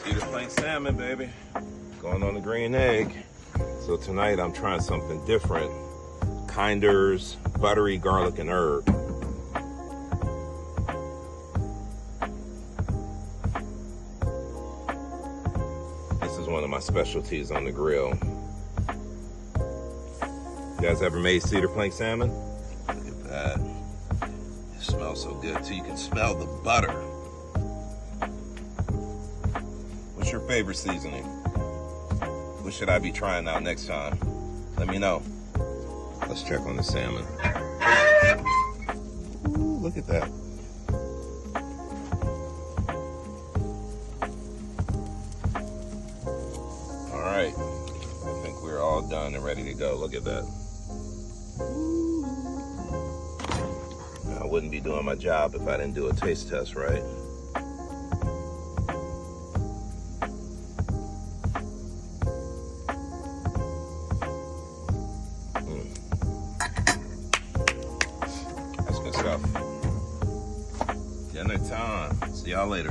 Cedar plain salmon, baby. Going on the green egg. So tonight I'm trying something different. Kinder's buttery garlic and herb. This is one of my specialties on the grill. You guys ever made cedar plain salmon? Look at that. It smells so good too. You can smell the butter. What's your favorite seasoning? What should I be trying out next time? Let me know. Let's check on the salmon. Ooh, look at that. All right, I think we're all done and ready to go. Look at that. I wouldn't be doing my job if I didn't do a taste test, right? That's good stuff. Dinner time. See y'all later.